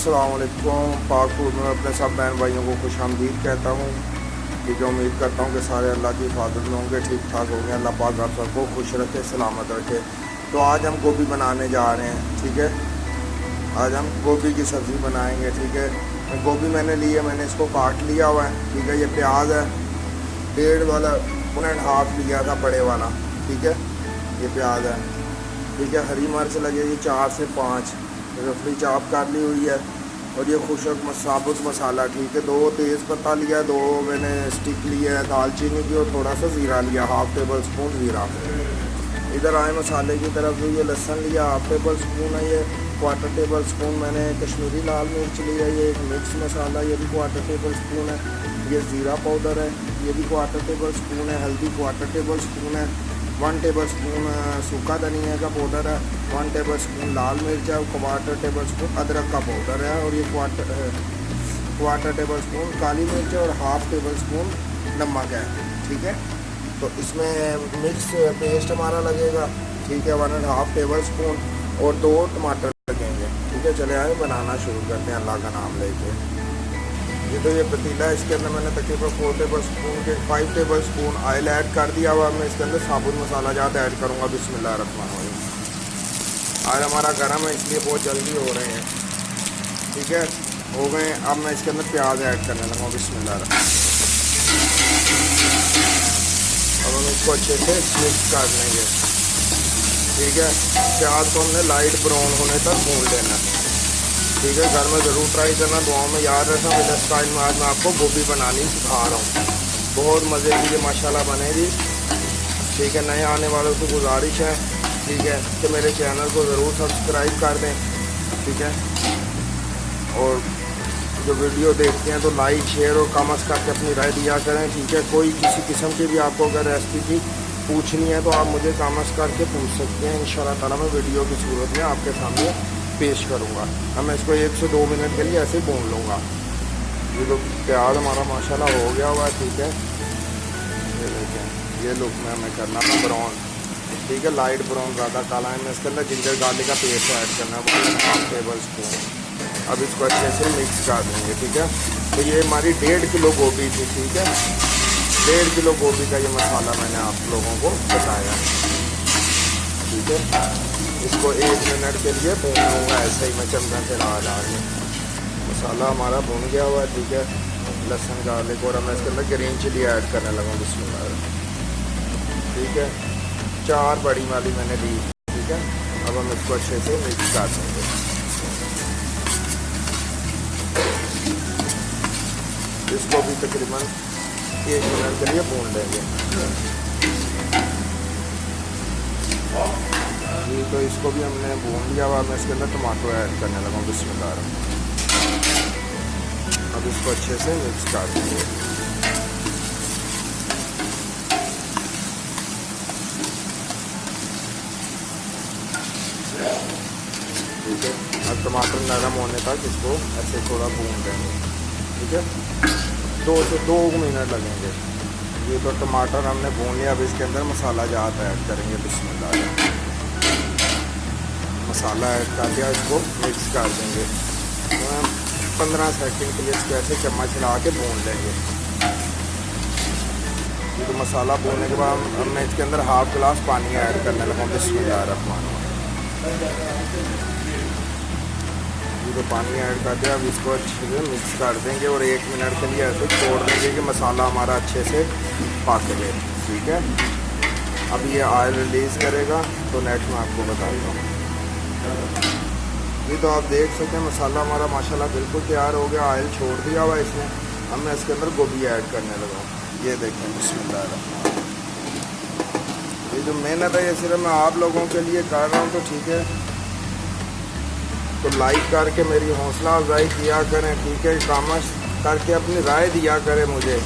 अस्सलाम वालेकुम। पाक फूड में अपने सब बहन भाइयों को खुशामदीद कहता हूँ। ठीक है, उम्मीद करता हूँ कि सारे अल्लाह की हिफाजत में होंगे, ठीक ठाक होंगे। अल्लाह पाक आप सबको खुश रखे, सलामत रखे। तो आज हम गोभी बनाने जा रहे हैं। ठीक है, आज हम गोभी की सब्ज़ी बनाएंगे। ठीक है, गोभी मैंने ली है, मैंने इसको काट लिया हुआ है। ठीक है, ये प्याज है, 1.5 वाला 1.5 लिया था, बड़े वाला। ठीक है, ये प्याज है। ठीक है, हरी मिर्च लगेगी 4 से 5, रफली चाप कर ली हुई है। और ये खुशक साबुत मसाला। ठीक है, 2 तेज़ पत्ता लिया, 2 मैंने स्टिक लिया है दालचीनी की, और थोड़ा सा ज़ीरा लिया, 1/2 टेबल स्पून ज़ीरा। इधर आए मसाले की तरफ। ये लहसुन लिया 1/2 टेबल स्पून है, ये 1/4 टेबल स्पून मैंने कश्मीरी लाल मिर्च लिया, ये एक मिक्स मसाला, ये भी 1/4 टेबल स्पून है। ये ज़ीरा पाउडर है, ये भी 1/4 टेबल स्पून है। हल्दी 1/4 टेबल स्पून है। 1 टेबल स्पून सूखा धनिया का पाउडर है। 1 टेबल स्पून लाल मिर्च है। 1/4 टेबल स्पून अदरक का पाउडर है। और ये 1/4 टेबल स्पून काली मिर्च है, और 1/2 टेबल स्पून नमक है। ठीक है, तो इसमें मिक्स पेस्ट हमारा लगेगा। ठीक है, 1.5 टेबल स्पून, और 2 टमाटर लगेंगे। ठीक है, चले आए बनाना शुरू करते हैं अल्लाह का नाम लेके। ये तो ये पतीला है, इसके अंदर मैंने तकरीबन 4 टेबल स्पून के 5 टेबल स्पून ऑयल ऐड कर दिया हुआ। मैं इसके अंदर साबुत मसाला ज़्यादा ऐड करूँगा। बिस्मिल्लाहिर्रहमानिर्रहीम। आज हमारा गर्म है, इसलिए बहुत जल्दी हो रहे हैं। ठीक है, हो गए। अब मैं इसके अंदर प्याज ऐड करने लगा। बिस्मिल्लाहिर्रहमानिर्रहीम। अब हम इसको अच्छे से मिक्स कर लेंगे। ठीक है, प्याज को हमने लाइट ब्राउन होने तक भून लेना। ठीक है, घर में ज़रूर ट्राई करना, दुआओं में याद रखना। मेरे स्टाइल में आज मैं आपको गोभी बनानी सिखा रहा हूँ। बहुत मज़े की ये माशाल्लाह बनेगी। ठीक है, नए आने वालों से गुजारिश है, ठीक है, कि मेरे चैनल को ज़रूर सब्सक्राइब कर दें। ठीक है, और जो वीडियो देखते हैं तो लाइक शेयर और कमेंट्स करके अपनी राय दिया करें। ठीक है, कोई किसी किस्म की भी आपको अगर रेसिपी पूछनी है तो आप मुझे कमेंट्स करके पूछ सकते हैं। इंशाल्लाह ताला मैं वीडियो की सूरत में आपके सामने पेश करूँगा। अब मैं इसको 1 से 2 मिनट के लिए ऐसे भून लूँगा। ये तो प्याज हमारा माशाल्लाह हो गया हुआ है। ठीक है, ये देखें, ये लुक में हमें करना था ब्राउन। ठीक है, लाइट ब्राउन, ज़्यादा काला है। मैं इसके अंदर जिंजर गार्लिक का पेस्ट ऐड करना है 1.5 टेबल स्पून। अब इसको अच्छे से मिक्स कर देंगे। ठीक है, तो ये हमारी 1.5 किलो गोभी थी। ठीक है, 1.5 किलो गोभी का ये मसाला मैंने आप लोगों को बताया। ठीक है, इसको 1 मिनट के लिए भून लूँगा, ऐसे ही मैं चमचा से डाल के। मसाला हमारा भून गया हुआ है। ठीक है, लहसुन गार्लिक, और मैं इसके अंदर ग्रीन चिली ऐड करने लगा। बिस्मिल्लाह। ठीक है, 4 बड़ी वाली मैंने ली। ठीक है, अब हम इसको अच्छे से मिक्स कर देंगे। इसको भी तकरीबन 1 मिनट के लिए भून लेंगे। जी, तो इसको भी हमने भून लिया हुआ। मैं इसके अंदर टमाटो ऐड करने लगा। बिस्मिल्लाह। अब इसको अच्छे से मिक्स कर देंगे। ठीक है, अब टमाटर नरम होने तक इसको ऐसे थोड़ा भून देंगे। ठीक है, 2 से 2 मिनट लगेंगे। ये तो टमाटर हमने भून लिया। अब इसके अंदर मसाला ज़्यादा ऐड करेंगे। बिस्मिल्लाह। मसाला ऐड कर दिया, इसको मिक्स कर देंगे। 15 सेकंड के लिए इसको ऐसे चम्मच हिला के भून लेंगे। ये तो मसाला भूनने के बाद अब मैं इसके अंदर 1/2 गिलास पानी ऐड करने लगा। बिस्मिल्लाहिर्रहमानिर्रहीम। ये तो पानी ऐड कर दिया। अब इसको अच्छे से मिक्स कर देंगे, और 1 मिनट के लिए ऐसे छोड़ देंगे कि मसाला हमारा अच्छे से पक ले। ठीक है, अब ये ऑयल रिलीज़ करेगा, तो नेक्स्ट मैं आपको बताता हूँ। ये तो आप देख सकते हैं मसाला हमारा माशाल्लाह बिल्कुल तैयार हो गया। ऑयल छोड़ दिया हुआ इसने। अब मैं इसके अंदर गोभी ऐड करने लगा। ये देखें, बिस्मिल्लाह। ये जो मेहनत है ये सिर्फ मैं आप लोगों के लिए कर रहा हूँ, तो ठीक है, तो लाइक करके मेरी हौसला अफजाई किया करें। ठीक है, कमेंट्स करके अपनी राय दिया करें मुझे।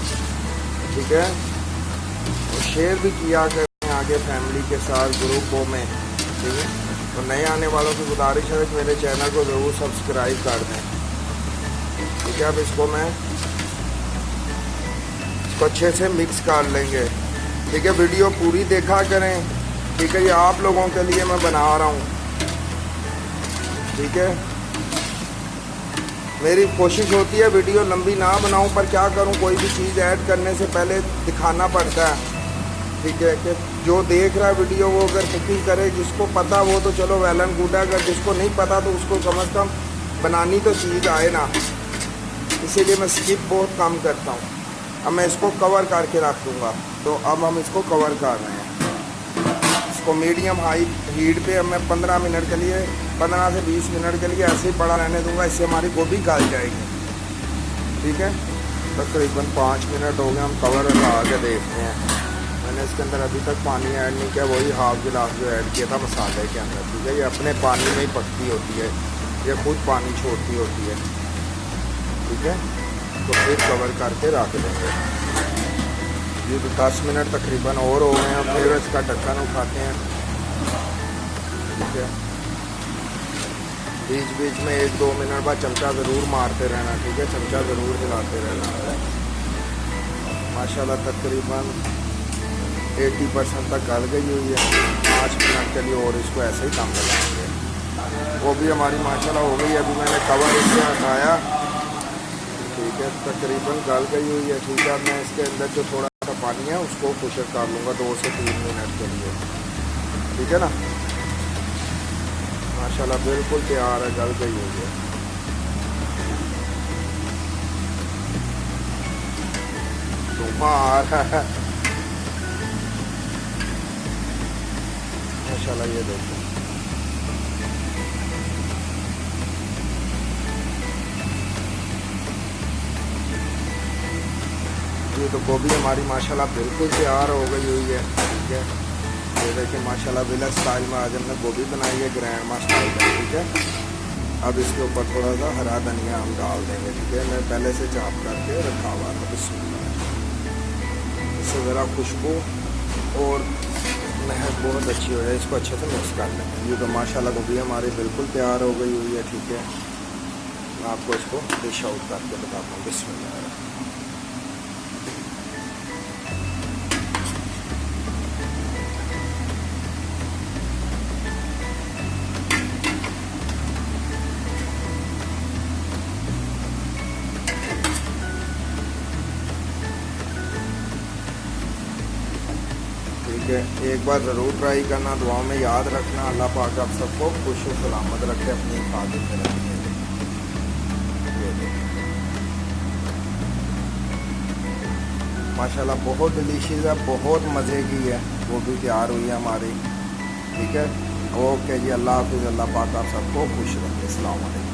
ठीक है, और शेयर भी किया करें आगे फैमिली के साथ, ग्रुपों में। ठीक है, तो नए आने वालों की गुजारिश है कि मेरे चैनल को ज़रूर सब्सक्राइब कर दें। ठीक है, अब इसको अच्छे से मिक्स कर लेंगे। ठीक है, वीडियो पूरी देखा करें। ठीक है, ये आप लोगों के लिए मैं बना रहा हूँ। ठीक है, मेरी कोशिश होती है वीडियो लंबी ना बनाऊं, पर क्या करूं, कोई भी चीज़ ऐड करने से पहले दिखाना पड़ता है। ठीक है कि जो देख रहा है वीडियो वो अगर कुकिंग करे, जिसको पता वो तो चलो वेल एंड गुड है, अगर जिसको नहीं पता तो उसको कम से कम बनानी तो चीज़ आए ना। इसीलिए मैं स्किप बहुत कम करता हूँ। अब मैं इसको कवर करके रख दूँगा। तो अब हम इसको कवर कर रहे हैं। इसको मीडियम हाई हीट पे अब मैं 15 मिनट के लिए, 15 से 20 मिनट के लिए ऐसे ही पड़ा रहने दूँगा। इससे हमारी गोभी गल जाएगी। ठीक है, तकरीबन 5 मिनट हो गए, हम कवर लगा के देखते हैं। मैंने इसके अंदर अभी तक पानी ऐड नहीं किया, वही हाफ गिलास जो ऐड किया था मसाले के अंदर। ठीक है, ये अपने पानी में ही पकती होती है, ये खुद पानी छोड़ती होती है। ठीक है, तो फिर कवर करके रख देंगे। ये तो 10 मिनट तकरीबन और हो गए हैं। फिर इसका ढक्कन उठाते हैं। ठीक है, बीच बीच में 1-2 मिनट बाद चमचा ज़रूर मारते रहना। ठीक है, चमचा ज़रूर हिलाते रहना। माशाल्लाह तकरीबन 80% तक गल गई हुई है। 5 मिनट के लिए और इसको ऐसे ही दम लगाएंगे। वो भी हमारी माशाल्लाह हो गई। अभी मैंने कवर इससे हटाया। ठीक है, तकरीबन गल गई हुई है। ठीक है, मैं इसके अंदर जो थोड़ा सा पानी है उसको खुशक कर लूँगा 2 से 3 मिनट के लिए। ठीक है ना, माशाल्लाह बिल्कुल तैयार है, गल गई हुई है। धुआं है माशाल्लाह। ये देखो, ये तो गोभी हमारी माशाल्लाह बिल्कुल तैयार हो गई हुई है। ठीक है, ये देखिए माशाल्लाह विलेज स्टाइल में आज हमने गोभी बनाई है, ग्रैंड मा स्टाइल में। ठीक है, अब इसके ऊपर थोड़ा सा हरा धनिया हम डाल देंगे। ठीक है, मैं पहले से चाप करके रखा हुआ था। इससे ज़रा खुशबू और महक बहुत अच्छी हो जाए। इसको अच्छे से मिक्स कर लेंगे। ये तो माशाल्लाह गोभी हमारी बिल्कुल तैयार हो गई हुई है। ठीक है, मैं आपको इसको डिश आउट करके बताता हूँ। बिस्मिल्लाह। ठीक है, एक बार ज़रूर ट्राई करना, दुआओं में याद रखना। अल्लाह पाक आप सबको खुश और सलामत रखे, अपनी हिफाजत में रखें। माशाल्लाह बहुत डिलीशियस है, बहुत मज़े की है। वो भी तैयार हुई है हमारी। ठीक है, ओके जी, अल्लाह हाफिज़। अल्लाह पाक आप सबको खुश रखे। अस्सलाम वालेकुम।